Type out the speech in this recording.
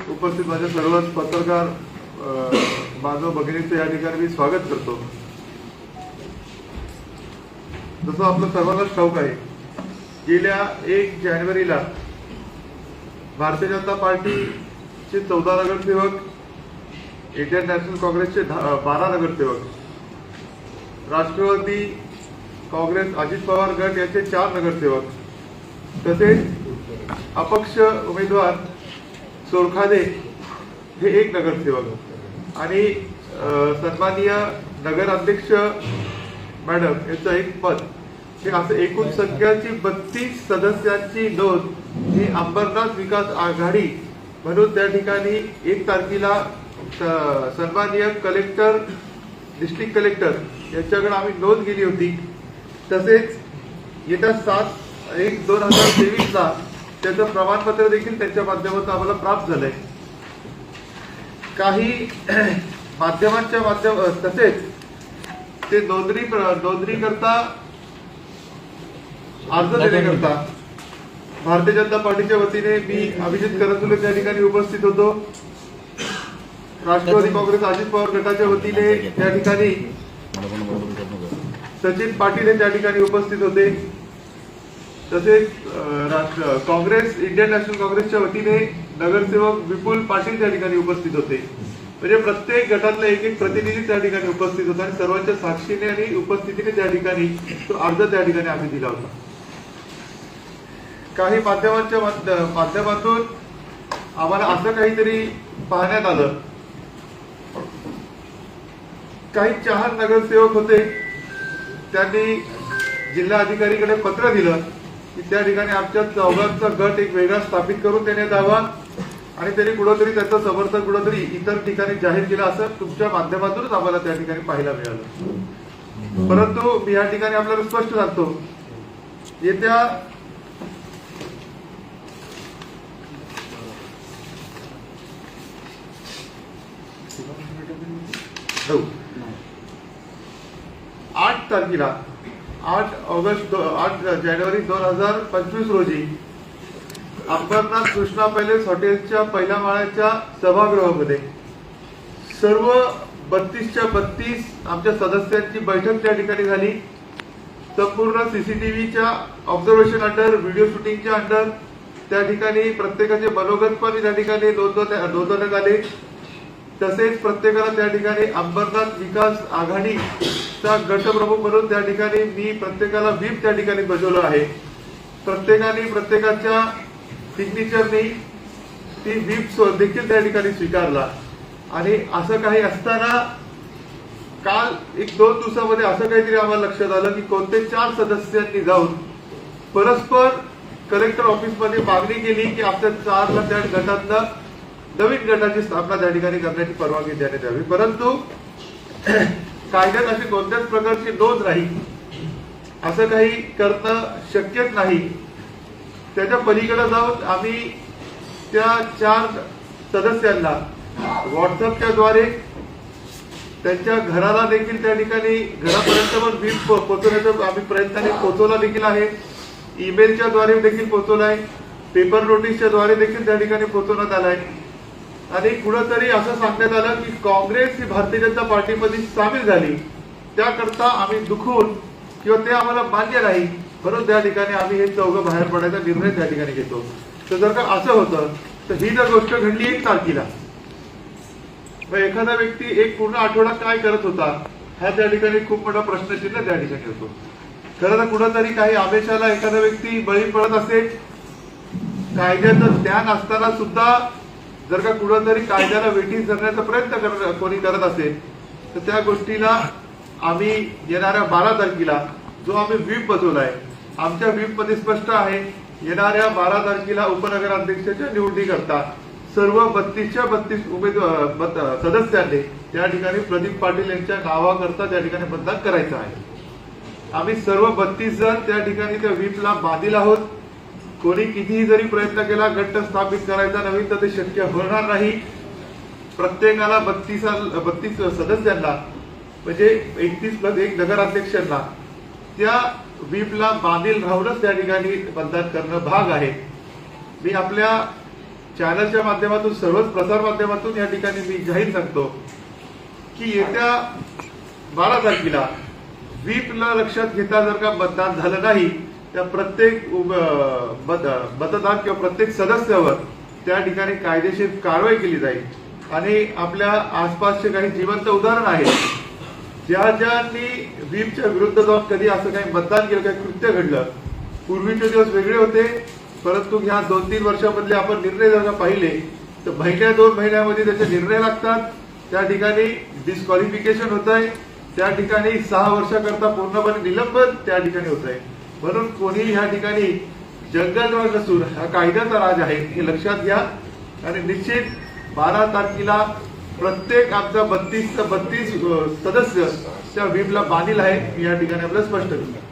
उपस्थित माझ्या सर्व पत्रकार बांधव भगिनींचे या ठिकाणी मी स्वागत करतो। जसं आपलं सर्वांनाच ठाऊक आहे, गेल्या 1 जानेवारीला भारतीय जनता पार्टीचे 14 नगरसेवक, इंडियन नॅशनल काँग्रेसचे 12 नगरसेवक, राष्ट्रवादी काँग्रेस अजित पवार गट यांचे 4 नगरसेवक, तसेच अपक्ष उमेदवार सोरखादे हे 1 नगरसेवक आणि सन्माननीय नगर अध्यक्ष मॅडम यांचं 1 पद, हे असं एकूण संख्याची 32 सदस्यांची नोंद ही अंबरनाथ विकास आघाडी म्हणून त्या ठिकाणी 1 तारखेला सन्माननीय कलेक्टर, डिस्ट्रिक्ट कलेक्टर यांच्याकडे आम्ही नोंद केली होती। तसेच येत्या 7/1/2023 ला त्याचं प्रमाणपत्र देखील त्यांच्या माध्यमातून आम्हाला प्राप्त झालंय। काही माध्यमांच्या तसेच ते नोंदणी करता अर्ज देण्याकरता भारतीय जनता पार्टीच्या वतीने मी अभिजित करंजुले त्या ठिकाणी उपस्थित होतो। राष्ट्रवादी काँग्रेस अजित पवार गटाच्या वतीने त्या ठिकाणी सचिन पाटील हे त्या ठिकाणी उपस्थित होते। तसेच काँग्रेस, इंडियन नॅशनल काँग्रेसच्या वतीने नगरसेवक विपुल पाटील त्या ठिकाणी उपस्थित होते। म्हणजे प्रत्येक गटातला 1 प्रतिनिधी त्या ठिकाणी उपस्थित होता आणि सर्वांच्या साक्षीने आणि उपस्थितीने त्या ठिकाणी तो अर्ज त्या ठिकाणी आम्ही दिला होता। काही माध्यमांच्या माध्यमातून आम्हाला असं काहीतरी पाहण्यात आलं, काही 4 नगरसेवक होते, त्यांनी जिल्हा अधिकारीकडे पत्र दिलं की त्या ठिकाणी आमच्या 4घांचा गट एक वेगळा स्थापित करून देण्यात यावा आणि त्यांनी कुठेतरी त्याचं समर्थन कुठेतरी इतर ठिकाणी जाहीर केलं, असं तुमच्या माध्यमातूनच आम्हाला त्या ठिकाणी पाहायला मिळालं। परंतु मी या ठिकाणी आपल्याला स्पष्ट सांगतो, येत्या 8 तारखेला 8 जानेवारी 2025 रोजी अंबरनाथ कृष्णा पॅलेस हॉटेलच्या पहिल्या माळ्याच्या सभागृहामध्ये सर्व 32च्या 32 आमच्या सदस्यांची बैठक त्या ठिकाणी झाली। संपूर्ण सीसीटीव्हीच्या ऑब्झर्वेशन अंडर, व्हिडिओ शूटिंगच्या अंडर त्या ठिकाणी प्रत्येकाचे मनोगत पण त्या ठिकाणी नोंदवण्यात आले। तसेच प्रत्येकाला त्या ठिकाणी अंबरनाथ विकास आघाडीचा गटप्रमुख म्हणून त्या ठिकाणी मी प्रत्येकाला व्हीप त्या ठिकाणी बजावलं आहे। प्रत्येकाने प्रत्येकाच्या सिग्नेचरनी ती व्हीप देखील त्या ठिकाणी स्वीकारला। आणि असं काही असताना काल 1-2 दिवसामध्ये असं काहीतरी आम्हाला लक्षात आलं की कोणते 4 सदस्यांनी जाऊन परस्पर कलेक्टर ऑफिसमध्ये मागणी केली की आपल्या 4ला त्या गटातनं नवीन गटाची स्थापना त्या ठिकाणी करण्याची परवानगी देण्यात यावी। परंतु कायद्यात अशी कोणत्याच प्रकारची नोंद नाही, असं काही करणं शक्यच नाही। त्याच्या पलीकडे जाऊन आम्ही त्या 4 सदस्यांना व्हॉट्सअपच्या द्वारे त्यांच्या घराला देखील त्या ठिकाणी घरापर्यंत पण व्हीप पोहोचवण्याचा आम्ही प्रयत्नाने पोहोचवला देखील आहे, ईमेलच्या द्वारे देखील पोहोचवलाय, पेपर नोटीसच्या द्वारे देखील त्या ठिकाणी पोहोचवण्यात आलाय। आणि कुठंतरी असं सांगण्यात आलं की काँग्रेस ही भारतीय जनता पार्टीमध्ये सामील झाली, त्याकरता आम्ही दुखून किंवा ते आम्हाला मान्य नाही म्हणून त्या ठिकाणी आम्ही हे 4 बाहेर पडायचा निर्णय त्या ठिकाणी घेतो। तर जर का असं होतं तर ही जर गोष्ट घडली 1 तारखेला, मग एखादा व्यक्ती एक पूर्ण आठवडा काय करत होता हा त्या ठिकाणी खूप मोठा प्रश्नचिन्ह त्या ठिकाणी होतो। खरं तर कुठंतरी काही आवेशाला एखादा व्यक्ती बळी पडत असेल, कायद्याचं ज्ञान असताना सुद्धा जर का कुठंतरी कायद्याला वेठीस धरण्याचा प्रयत्न कोणी करत असेल तर त्या गोष्टीला आम्ही येणाऱ्या 12 तारखेला जो आम्ही व्हीप बसवलाय, आमच्या व्हीप मध्ये स्पष्ट आहे, येणाऱ्या 12 तारखेला उपनगर अध्यक्षाच्या निवडणुकीकरता सर्व 32च्या 32 उमेदवार सदस्यांनी त्या ठिकाणी प्रदीप पाटील यांच्या नावाकरता त्या ठिकाणी मतदान करायचं आहे। आम्ही सर्व 32 जण त्या ठिकाणी त्या व्हीपला बांधील आहोत। कोणी कितीही जरी प्रयत्न केला गट स्थापित करायचा नवीन तर ते शक्य होणार नाही। प्रत्येकाला 32 सदस्यांना म्हणजे 31+1 नगराध्यक्षांना त्या व्हीपला बांधील राहूनच त्या ठिकाणी मतदान करणं भाग आहे। मी आपल्या चॅनलच्या माध्यमातून सर्वच प्रसार माध्यमातून या ठिकाणी मी जाहीर सांगतो की येत्या 12 तारखेला व्हीपला लक्षात घेता जर का मतदान झालं नाही त्या प्रत्येक मतदार किंवा प्रत्येक सदस्यावर त्या ठिकाणी कायदेशीर कारवाई केली जाईल. आणि आपल्या आसपासचे काही जिवंत उदाहरण आहेत ज्यांनी व्हीपच्या विरुद्ध जाऊन कधी असं काही मतदान केलं, काही कृत्य घडलं. पूर्वीचे दिवस वेगळे होते, परंतु ह्या 2-3 वर्षामधले आपण निर्णय जर का पाहिले तर 1-2 महिन्यामध्ये त्याचे निर्णय लागतात. त्या ठिकाणी डिस्क्वालिफिकेशन होत आहे, त्या ठिकाणी 6 वर्षाकरता पूर्णपणे निलंबन त्या ठिकाणी होत आहे. म्हणून कोणी ह्या ठिकाणी जंगलराज नसून हा कायद्याचा राज आहे हे लक्षात घ्या. आणि निश्चित 12 तारखेला प्रत्येक आमचा 32 सदस्य त्या व्हीपला बांधील आहे, या ठिकाणी आपल्याला स्पष्ट केलं.